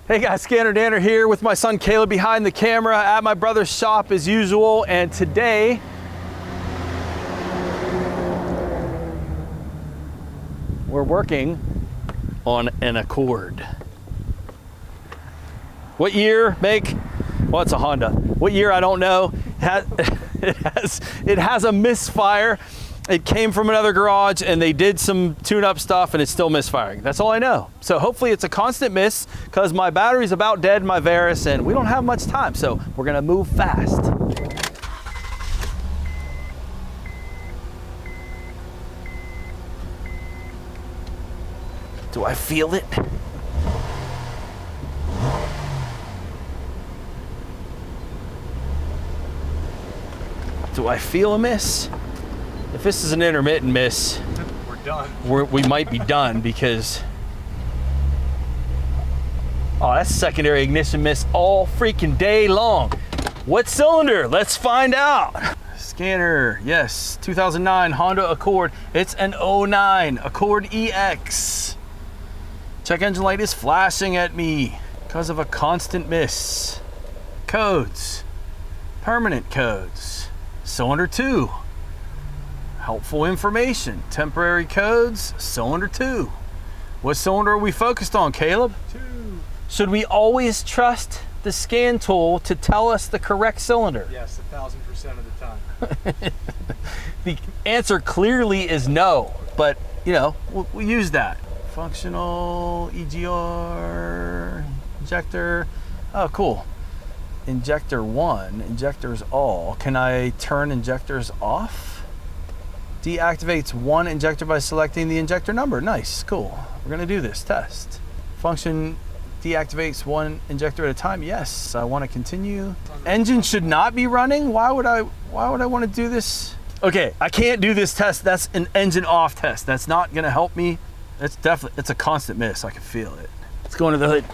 Hey guys, ScannerDanner here with my son Caleb behind the camera at my brother's shop as usual, and today we're working on an Accord. What year, make? Well, it's a Honda. What year, I don't know. It has a misfire. It came from another garage and they did some tune-up stuff and it's still misfiring. That's all I know. So hopefully it's a constant miss because my battery's about dead in my Varus and we don't have much time. So we're gonna move fast. Do I feel it? Do I feel a miss? If this is an intermittent miss, we're done. We might be done because, oh, that's secondary ignition miss all freaking day long. What cylinder? Let's find out. Scanner, yes, 2009 Honda Accord. It's an 09 Accord EX. Check engine light is flashing at me because of a constant miss. Codes, permanent codes, cylinder 2. Helpful information, temporary codes, cylinder 2. What cylinder are we focused on, Caleb? 2. Should we always trust the scan tool to tell us the correct cylinder? Yes, 1000% of the time. The answer clearly is no, but you know, we'll use that. Functional, EGR, injector, oh cool. Injector 1, injectors all. Can I turn injectors off? Deactivates one injector by selecting the injector number. Nice, cool. We're gonna do this test. Function deactivates one injector at a time. Yes, I want to continue. Engine should not be running. Why would I want to do this? Okay, I can't do this test. That's an engine off test. That's not gonna help me. It's a constant miss. I can feel it. Let's go into the hood.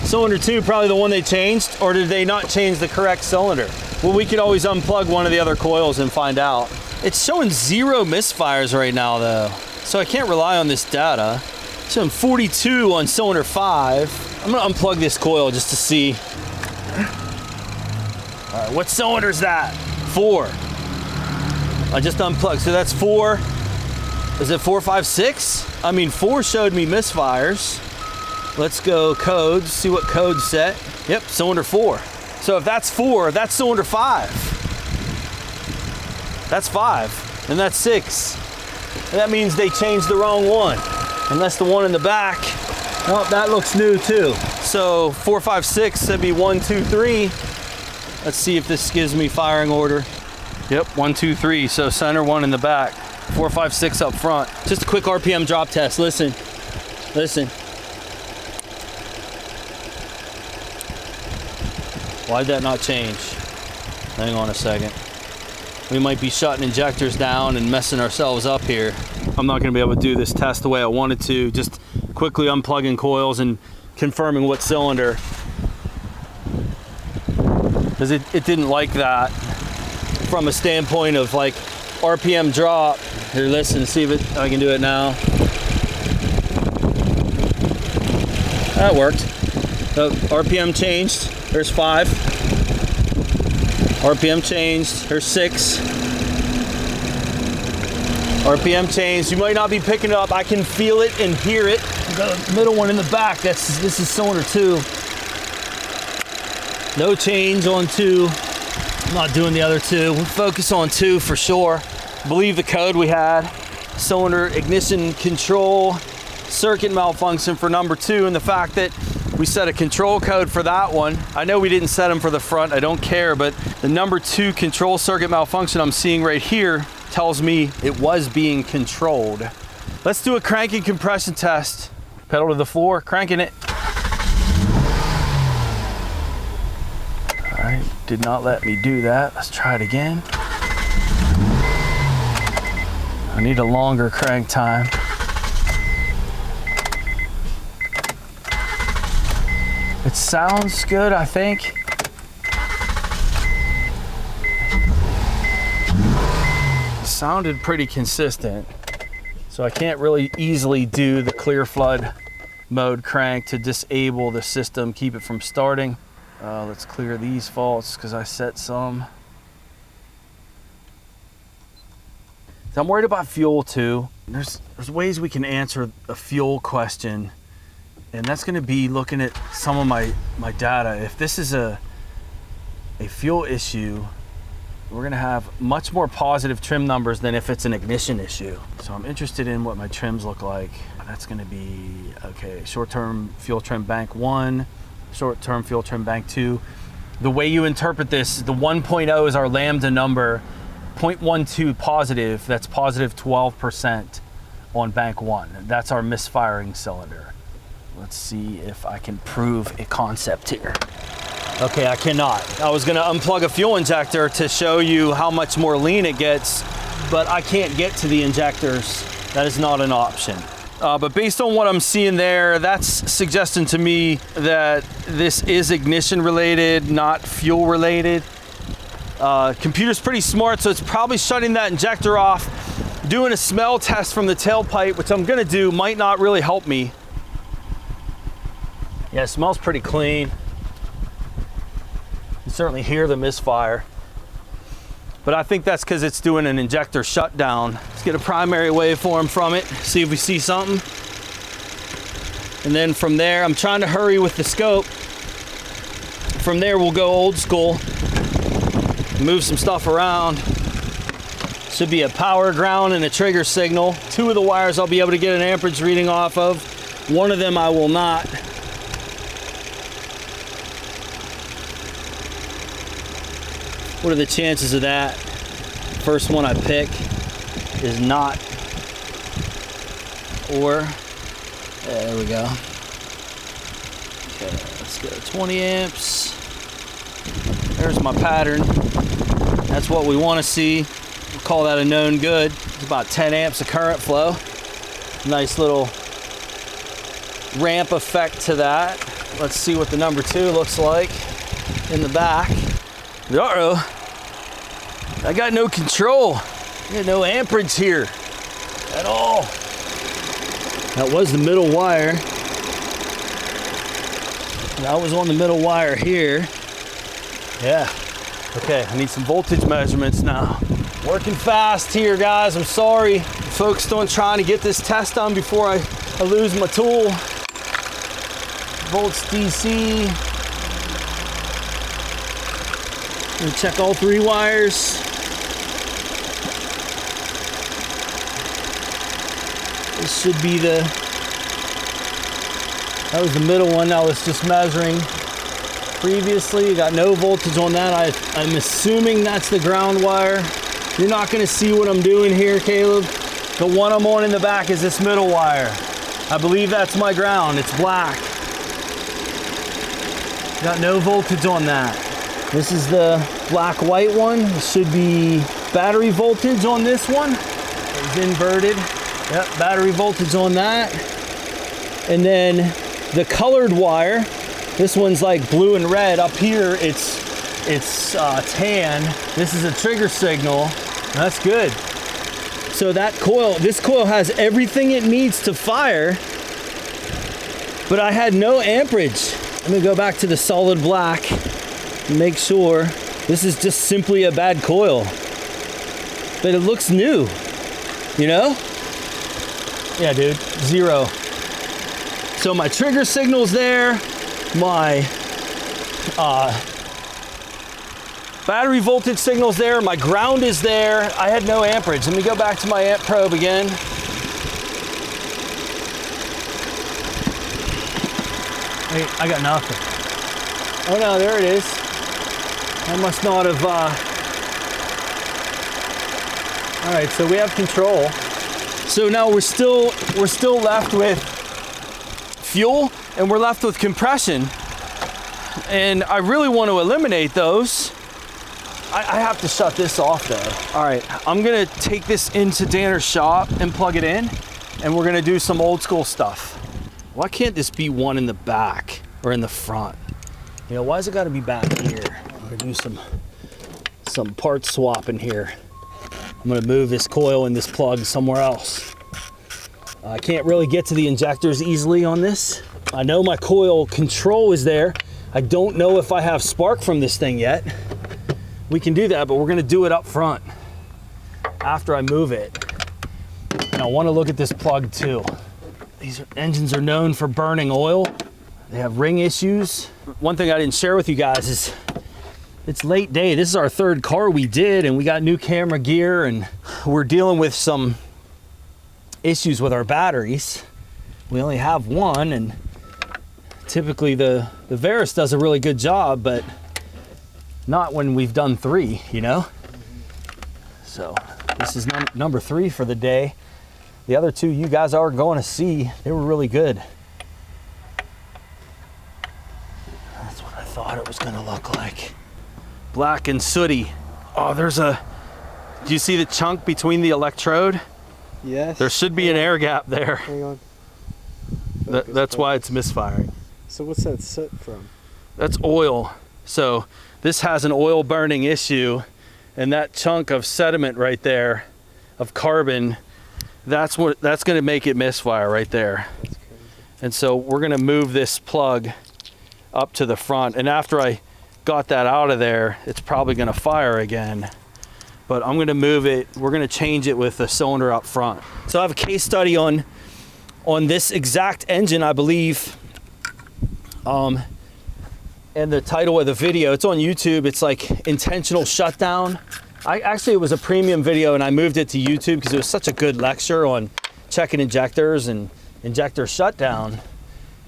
Cylinder 2, probably the one they changed, or did they not change the correct cylinder? Well, we could always unplug one of the other coils and find out. It's showing 0 misfires right now though, so I can't rely on this data. It's showing 42 on cylinder 5. I'm gonna unplug this coil just to see. All right, what cylinder is that? 4. I just unplugged, so that's 4. Is it 4, 5, 6? I mean, 4 showed me misfires. Let's go codes, see what code's set. Yep, cylinder 4. So if that's 4, that's cylinder 5. That's 5, and that's 6. And that means they changed the wrong one. Unless the one in the back, oh, that looks new too. So 4, 5, 6, that'd be 1, 2, 3. Let's see if this gives me firing order. Yep, 1, 2, 3, so center 1 in the back. 4, 5, 6 up front. Just a quick RPM drop test, listen. Why'd that not change? Hang on a second. We might be shutting injectors down and messing ourselves up here. I'm not gonna be able to do this test the way I wanted to, just quickly unplugging coils and confirming what cylinder. Because it didn't like that from a standpoint of like RPM drop. Here, listen, see if I can do it now. That worked. So RPM changed. There's 5. RPM changed. There's 6. RPM changed. You might not be picking it up. I can feel it and hear it. The middle one in the back, this is cylinder 2. No change on 2. I'm not doing the other 2. We'll focus on 2 for sure. I believe the code we had. Cylinder ignition control circuit malfunction for number 2, and the fact that we set a control code for that one. I know we didn't set them for the front, I don't care, but the number 2 control circuit malfunction I'm seeing right here tells me it was being controlled. Let's do a cranking compression test. Pedal to the floor, cranking it. All right, did not let me do that. Let's try it again. I need a longer crank time. It sounds good, I think. Sounded pretty consistent. So I can't really easily do the clear flood mode crank to disable the system, keep it from starting. Let's clear these faults because I set some. So I'm worried about fuel too. There's ways we can answer a fuel question, and that's going to be looking at some of my data. If this is a fuel issue, we're going to have much more positive trim numbers than if it's an ignition issue. So I'm interested in what my trims look like. That's going to be, okay, short-term fuel trim bank 1, short-term fuel trim bank 2. The way you interpret this, the 1.0 is our lambda number, 0.12 positive, that's positive 12% on bank 1. That's our misfiring cylinder. Let's see if I can prove a concept here. Okay, I cannot. I was gonna unplug a fuel injector to show you how much more lean it gets, but I can't get to the injectors. That is not an option. But based on what I'm seeing there, that's suggesting to me that this is ignition related, not fuel related. Computer's pretty smart, so it's probably shutting that injector off. Doing a smell test from the tailpipe, which I'm gonna do, might not really help me. Yeah, it smells pretty clean. You certainly hear the misfire. But I think that's because it's doing an injector shutdown. Let's get a primary waveform from it, see if we see something. And then from there, I'm trying to hurry with the scope. From there, we'll go old school, move some stuff around. Should be a power, ground, and a trigger signal. 2 of the wires I'll be able to get an amperage reading off of. 1 of them I will not. What are the chances of that? First one I pick is not. Or, there we go. Okay, let's go 20 amps. There's my pattern. That's what we want to see. We'll call that a known good. It's about 10 amps of current flow. Nice little ramp effect to that. Let's see what the number 2 looks like in the back. Uh-oh, I got no control. I got no amperage here at all. That was the middle wire. That was on the middle wire here. Yeah, okay, I need some voltage measurements now. Working fast here, guys, I'm sorry. I'm focused on trying to get this test done before I lose my tool. Volts DC. We'll check all 3 wires. This should be that was the middle one I was just measuring previously. Got no voltage on that. I'm assuming that's the ground wire. You're not gonna see what I'm doing here, Caleb. The one I'm on in the back is this middle wire. I believe that's my ground, it's black. Got no voltage on that. This is the black-white one. It should be battery voltage on this one. It's inverted. Yep, battery voltage on that. And then the colored wire, this one's like blue and red. Up here, it's tan. This is a trigger signal. That's good. So that coil, this coil has everything it needs to fire, but I had no amperage. Let me go back to the solid black. Make sure this is just simply a bad coil, but it looks new, you know? Yeah, dude, 0. So my trigger signal's there, my battery voltage signal's there, my ground is there. I had no amperage. Let me go back to my amp probe again. Wait, I got nothing. Oh no, there it is. I must not have, all right, so we have control. So now we're still left with fuel and we're left with compression. And I really want to eliminate those. I have to shut this off though. All right, I'm gonna take this into Danner's shop and plug it in, and we're gonna do some old school stuff. Why can't this be one in the back or in the front? You know, why's it gotta be back here? I'm gonna do some part swap in here. I'm gonna move this coil and this plug somewhere else. I can't really get to the injectors easily on this. I know my coil control is there. I don't know if I have spark from this thing yet. We can do that, but we're gonna do it up front after I move it. And I wanna look at this plug too. These engines are known for burning oil. They have ring issues. One thing I didn't share with you guys is it's late day. This is our third car we did, and we got new camera gear, and we're dealing with some issues with our batteries. We only have one, and typically the Verus does a really good job, but not when we've done 3, you know? So this is number 3 for the day. The other 2 you guys are going to see. They were really good. That's what I thought it was gonna look like. Black and sooty. Oh, do you see the chunk between the electrode? Yes. There should be an air gap there. Hang on. That's why it's misfiring. So what's that soot from? That's oil. So this has an oil burning issue, and that chunk of sediment right there, of carbon, that's going to make it misfire right there. That's crazy. And so we're going to move this plug up to the front, and after I got that out of there, it's probably going to fire again. But I'm going to move it. We're going to change it with the cylinder up front. So I have a case study on this exact engine, I believe. And the title of the video, it's on YouTube. It's like intentional shutdown. It was a premium video, and I moved it to YouTube because it was such a good lecture on checking injectors and injector shutdown.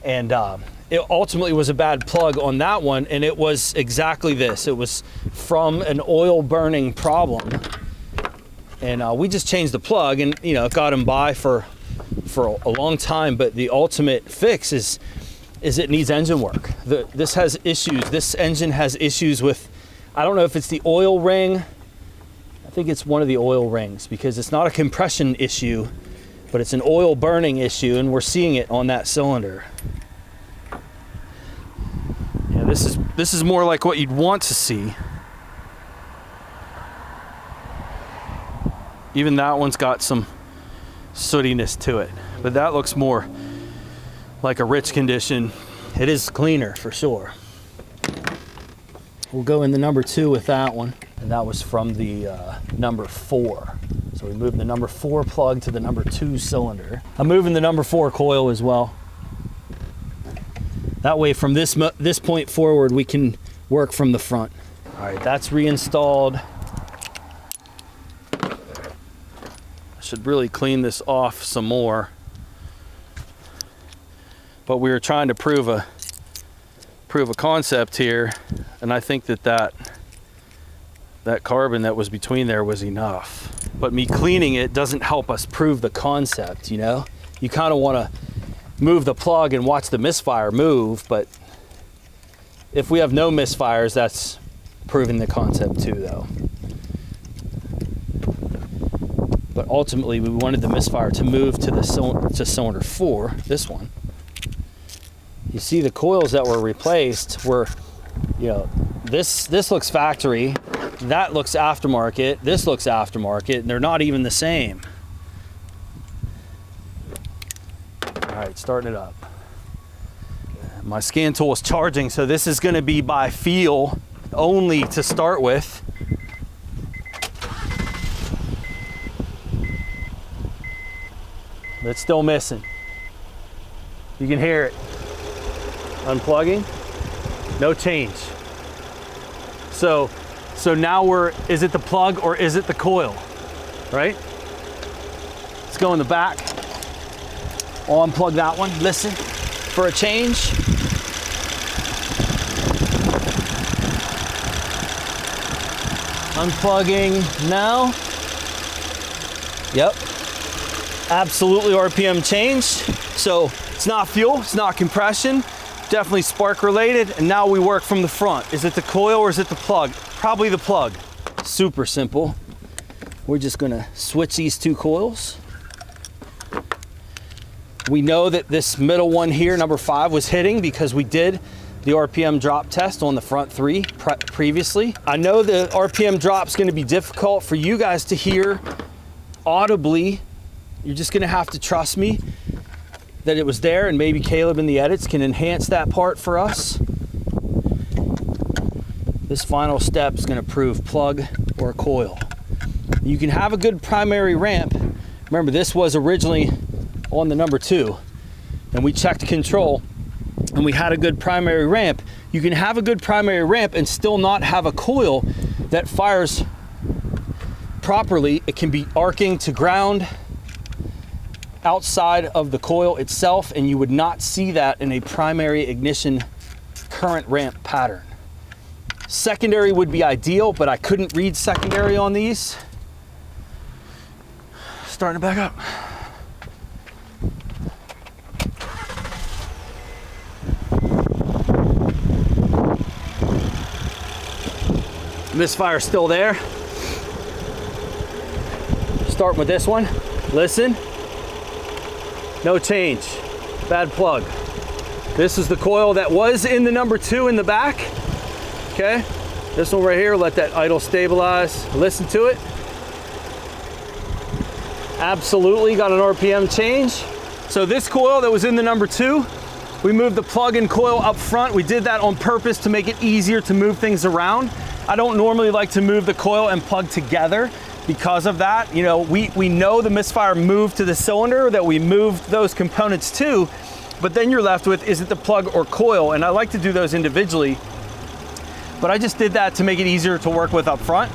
And it ultimately was a bad plug on that one, and it was exactly this. It was from an oil burning problem, and we just changed the plug, and you know, it got him by for a long time. But the ultimate fix is it needs engine work. This has issues. This engine has issues with, I don't know if it's the oil ring. I think it's one of the oil rings, because it's not a compression issue, but it's an oil burning issue, and we're seeing it on that cylinder. Yeah, this is more like what you'd want to see. Even that one's got some sootiness to it, but that looks more like a rich condition. It is cleaner for sure. We'll go in the number 2 with that one, and that was from the number 4. So we moved the number 4 plug to the number 2 cylinder. I'm moving the number 4 coil as well. That way, from this point forward, we can work from the front. All right, that's reinstalled. I should really clean this off some more. But we were trying to prove a concept here, and I think that carbon that was between there was enough. But me cleaning it doesn't help us prove the concept, you know? You kind of want to move the plug and watch the misfire move, but if we have no misfires, that's proving the concept too, though. But ultimately, we wanted the misfire to move to cylinder 4, this one. You see the coils that were replaced were, you know, this looks factory, that looks aftermarket, this looks aftermarket, and they're not even the same. All right, starting it up. My scan tool is charging, so this is going to be by feel only to start with. But it's still missing. You can hear it. Unplugging, no change. So now is it the plug or is it the coil, right? Let's go in the back. I'll unplug that one, listen for a change. Unplugging now. Yep, absolutely RPM change. So it's not fuel, it's not compression, definitely spark related. And now we work from the front. Is it the coil or is it the plug? Probably the plug. Super simple. We're just gonna switch these 2 coils. We know that this middle one here, number 5, was hitting because we did the RPM drop test on the front 3 previously. I know the RPM drop is gonna be difficult for you guys to hear audibly You're just gonna have to trust me that it was there, and maybe Caleb in the edits can enhance that part for us. This final step is gonna prove plug or coil. You can have a good primary ramp. Remember, this was originally on the number 2, and we checked control, and we had a good primary ramp. You can have a good primary ramp and still not have a coil that fires properly. It can be arcing to ground outside of the coil itself, and you would not see that in a primary ignition current ramp pattern. Secondary would be ideal, but I couldn't read secondary on these. Starting to back up. Misfire still there. Starting with this one. Listen. No change. Bad plug. This is the coil that was in the number 2 in the back. Okay. This one right here, let that idle stabilize. Listen to it. Absolutely got an RPM change. So this coil that was in the number 2, we moved the plug and coil up front. We did that on purpose to make it easier to move things around. I don't normally like to move the coil and plug together because of that. You know, we know the misfire moved to the cylinder that we moved those components to, but then you're left with, is it the plug or coil? And I like to do those individually, but I just did that to make it easier to work with up front.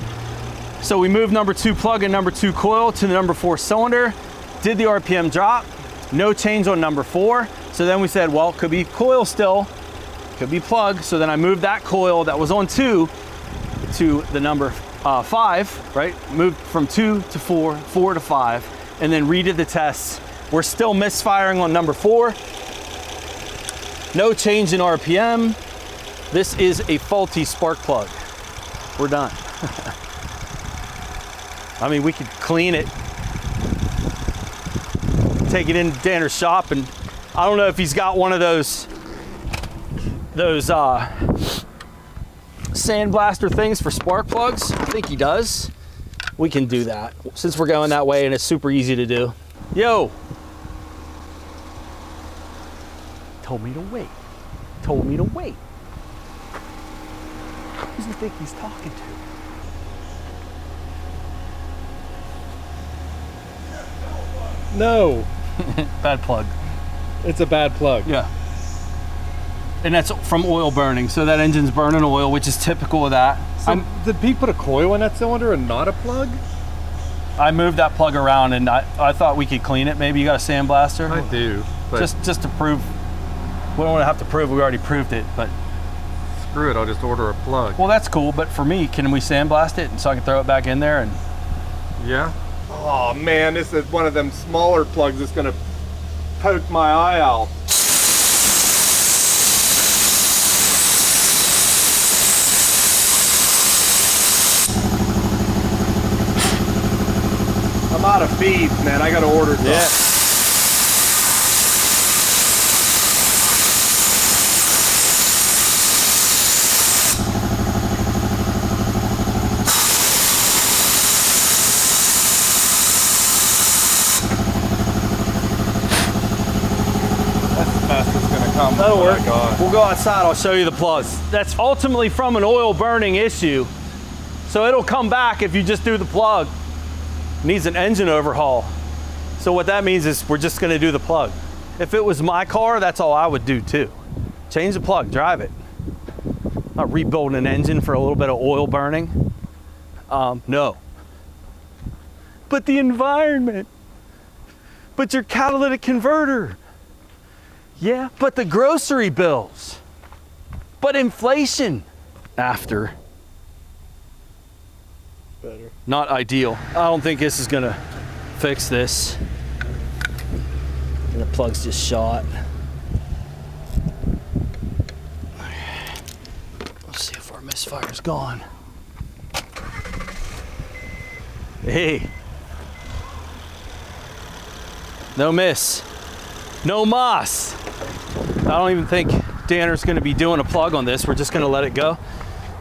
So we moved number 2 plug and number 2 coil to the number 4 cylinder, did the RPM drop, no change on number 4. So then we said, well, could be coil still, could be plug. So then I moved that coil that was on 2 to the number 5, right? Moved from 2 to 4, 4 to 5, and then redid the tests. We're still misfiring on number 4. No change in RPM. This is a faulty spark plug. We're done. I mean, we could clean it, take it into Danner's shop, and I don't know if he's got one of those sandblaster things for spark plugs. I think he does. We can do that since we're going that way, and it's super easy to do. Yo. Told me to wait. Told me to wait. Who does he think he's talking to? No. Bad plug. It's a bad plug. Yeah. And that's from oil burning. So that engine's burning oil, which is typical of that. So did Pete put a coil in that cylinder and not a plug? I moved that plug around, and I thought we could clean it. Maybe you got a sandblaster? I do. But just to prove. We don't want to have to prove we already proved it, but. Screw it, I'll just order a plug. Well, that's cool, but for me, can we sandblast it so I can throw it back in there? And yeah. Oh man, this is one of them smaller plugs that's gonna poke my eye out. I'm out of feeds, man. I gotta order some. yeah. That'll work. We'll go outside, I'll show you the plugs. That's ultimately from an oil burning issue. So it'll come back if you just do the plug. It needs an engine overhaul. So what that means is we're just gonna do the plug. If it was my car, that's all I would do too. Change the plug, drive it. Not rebuilding an engine for a little bit of oil burning. No. But the environment. But your catalytic converter. Yeah, but the grocery bills, but inflation after. Better. Not ideal. I don't think this is gonna fix this. And the plug's just shot. Let's see if our misfire's gone. Hey. No miss. No moss. I don't even think Danner's gonna be doing a plug on this. We're just gonna let it go.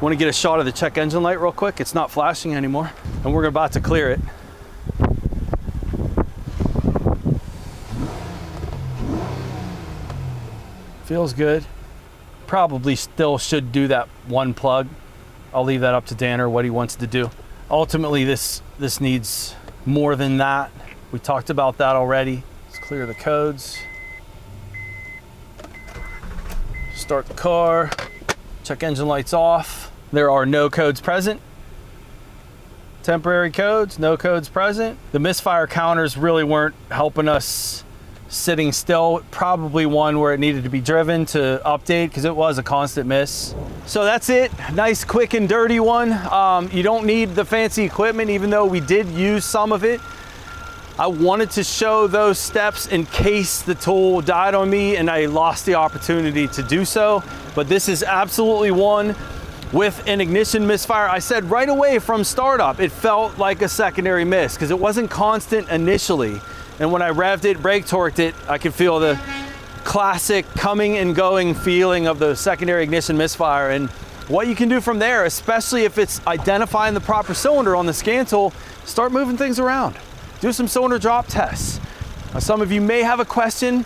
Wanna get a shot of the check engine light real quick? It's not flashing anymore. And we're about to clear it. Feels good. Probably still should do that one plug. I'll leave that up to Danner, what he wants to do. Ultimately, this needs more than that. We talked about that already. Let's clear the codes. Start the car. Check engine lights off. There are no codes present. Temporary codes, no codes present. The misfire counters really weren't helping us sitting still. Probably one where it needed to be driven to update because it was a constant miss. So that's it. Nice, quick and dirty one. You don't need the fancy equipment, even though we did use some of it. I wanted to show those steps in case the tool died on me and I lost the opportunity to do so. But this is absolutely one with an ignition misfire. I said right away from startup, it felt like a secondary miss because it wasn't constant initially. And when I revved it, brake torqued it, I could feel the classic coming and going feeling of the secondary ignition misfire. And what you can do from there, especially if it's identifying the proper cylinder on the scan tool, start moving things around. Do some cylinder drop tests. Now, some of you may have a question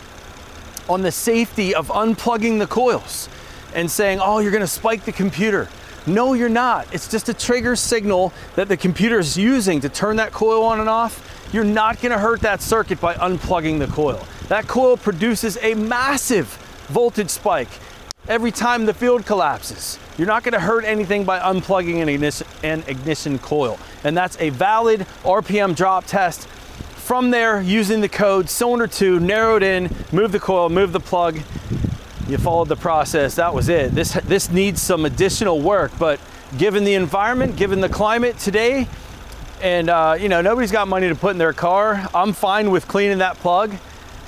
on the safety of unplugging the coils and saying, oh, you're gonna spike the computer. No, you're not. It's just a trigger signal that the computer is using to turn that coil on and off. You're not gonna hurt that circuit by unplugging the coil. That coil produces a massive voltage spike every time the field collapses. You're not gonna hurt anything by unplugging an ignition coil. And that's a valid RPM drop test. From there, using the code, cylinder 2, narrowed in, move the coil, move the plug. You followed the process, that was it. This needs some additional work, but given the environment, given the climate today, and you know, nobody's got money to put in their car, I'm fine with cleaning that plug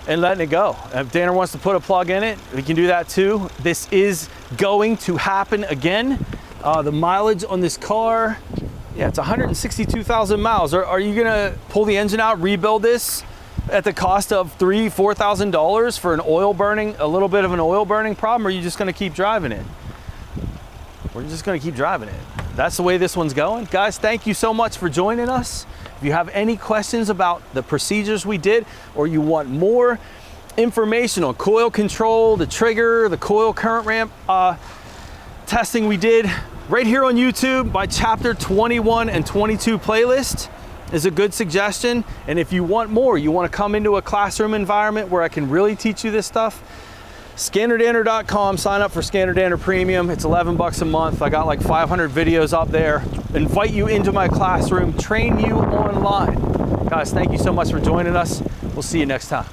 and letting it go. If Danner wants to put a plug in it, we can do that too. This is going to happen again. The mileage on this car, yeah, it's 162,000 miles. Are you gonna pull the engine out, rebuild this at the cost of $3,000, $4,000 for a little bit of an oil burning problem, or are you just gonna keep driving it? We're just gonna keep driving it. That's the way this one's going. Guys, thank you so much for joining us. If you have any questions about the procedures we did, or you want more information on coil control, the trigger, the coil current ramp testing we did, right here on YouTube, my chapter 21 and 22 playlist is a good suggestion. And if you want more, you want to come into a classroom environment where I can really teach you this stuff, ScannerDanner.com, sign up for ScannerDanner Premium. It's 11 bucks a month. I got like 500 videos up there. Invite you into my classroom, train you online. Guys, thank you so much for joining us. We'll see you next time.